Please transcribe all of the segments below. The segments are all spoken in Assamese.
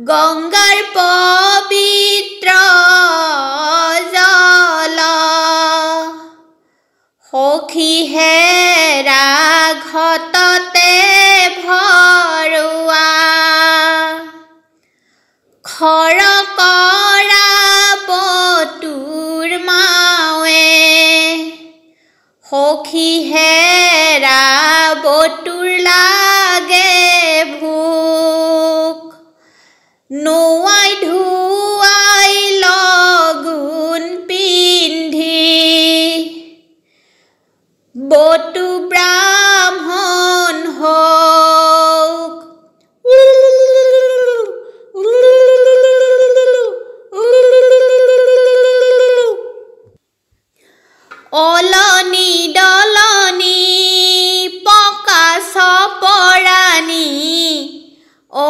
গংগাৰ পবিত্ৰ জল সখী হেৰা ঘটতে ভৰোৱা খৰ কৰা বটুৰ মাৱে সখী হেৰা বটুৰ লাগে ভোক নোৱাই ধুৱাই লগুণ পিন্ধি বটু ব্ৰাহ্মণ হওক অলনি দলনি পকা চপৰাণী ঐ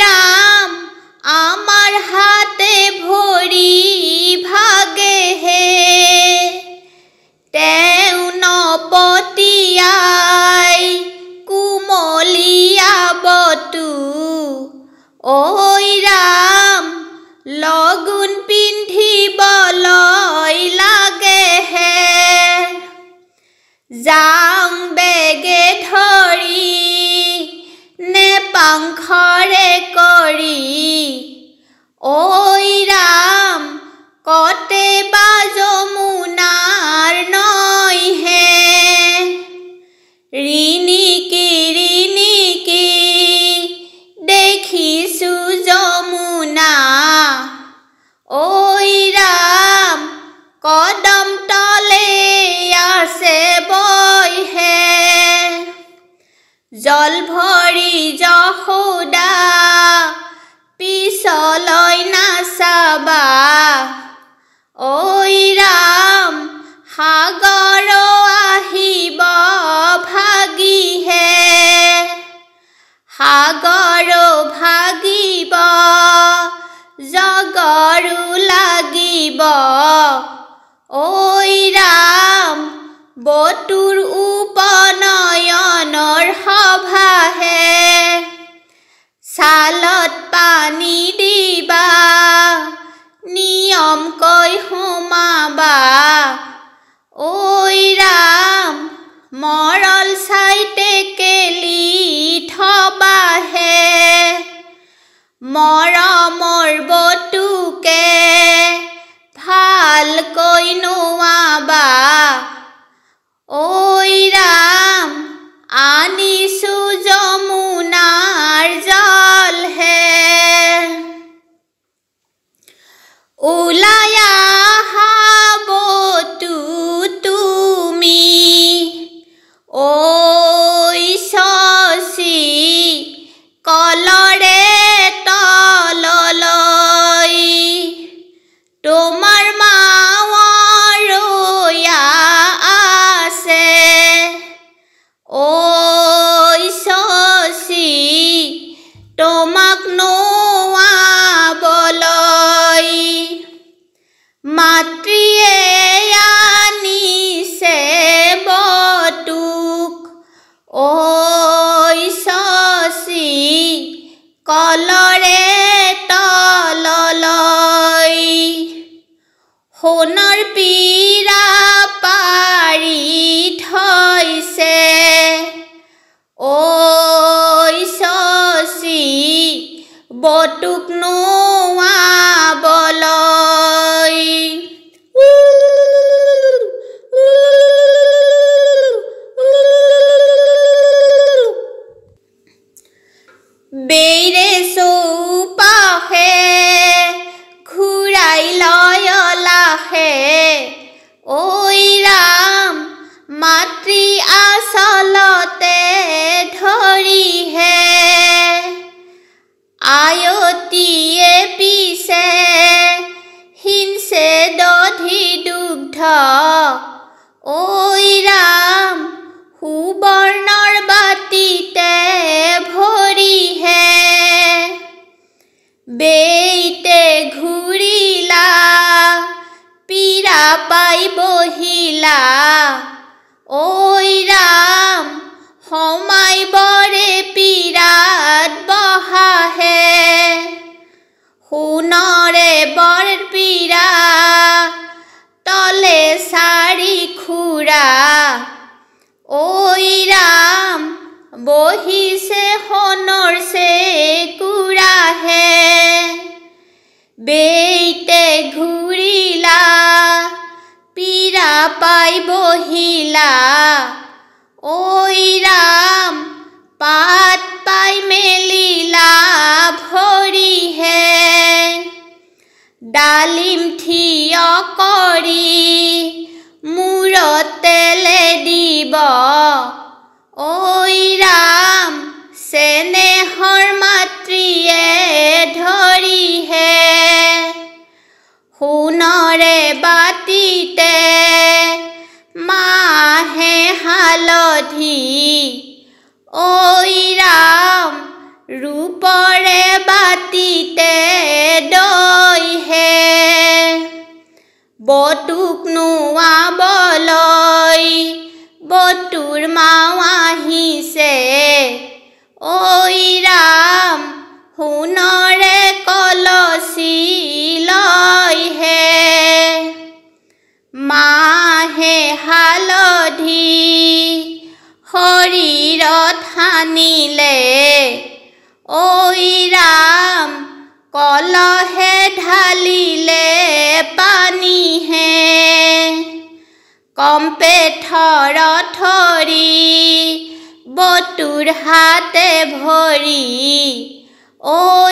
ৰাম আমাৰ হাতে ভৰি ভাগেহে তেওঁ নপতিয়াই কুমলীয়া বটু ঐ ৰাম লগুণ পিন্ধিবলৈ লাগেহে যাং বেগে ধৰি নেপাংখৰে কৰি ঐ ৰাম কতে বা যমুনাৰ নৈহে ৰিণিকি দেখিছো যমুনা ঐ ৰাম কদম তলে আছে বৈহে জল ভৰি যশোদা পিছলৈ নাচাবা ঐ ৰাম সাগৰ আহিব ভাগিহে সাগৰ ভাগিব জগৰু লাগিব ঐ ৰাম বটুৰ উপনয়নৰ সভাহে ছালত পানী দিবা নিয়মকৈ সোমাবা ঐ ৰাম মৰল চাই টেকেলি থবাহে মৰমৰ বটুকে ভালকৈ নোৱাবা ঐ ৰাম আনিছো যমুনাৰ জলহে ওলাই আহা বটু তুমি ঐ শশী কলৰে তললৈ তোমাৰ মাৱৰয়া আছে ঐ শশী তোমাক নোৱাবলৈ মাতৃয়ে আনিছে বটুক ঐ শশী কলৰে তললৈ সোণৰ পীৰা পাৰি থৈছে ঐ শশী বটুক নোৱাবলৈ বেইৰে চৌপাশে ঘূৰাই লয় লাখে ঐ ৰাম মাতৃ আচলতে ধৰিহে আয়তীয়ে পিছে হিনছে দধি দুগ্ধ ঐ ৰাম সুবৰ্ণৰ বাটিতে ভৰিহে বেইতে ঘূৰিলা পীৰা পাই বহিলা ঐ ৰাম সমাই বৰে পীৰাত বহাহে বহিছে সোণৰ চেকুৰাহে বেইতে ঘূৰিলা পীৰা পাই বহিলা ঐ ৰাম পাত পাই মেলিলা ভৰিহে ডালিম থিয় কৰি মূৰত তেলে দিব ঐ ৰাম চেনেহৰ মাতৃয়ে ধৰিহে সোণৰে বাতিতে মাহে হালধি ঐ ৰাম ৰূপৰে বাতিতে দৈহে বটুক নোৱাবলৈ বটুৰ মাও আহিছে ঐ ৰাম সোণৰে কলচি লৈহে মাহে হালধি শৰীৰত সানিলে ঐ ৰাম কলহে ঢালিলে পানীহে কম্পে থৰ থৰি বটুৰ হাতে ভৰি ঐ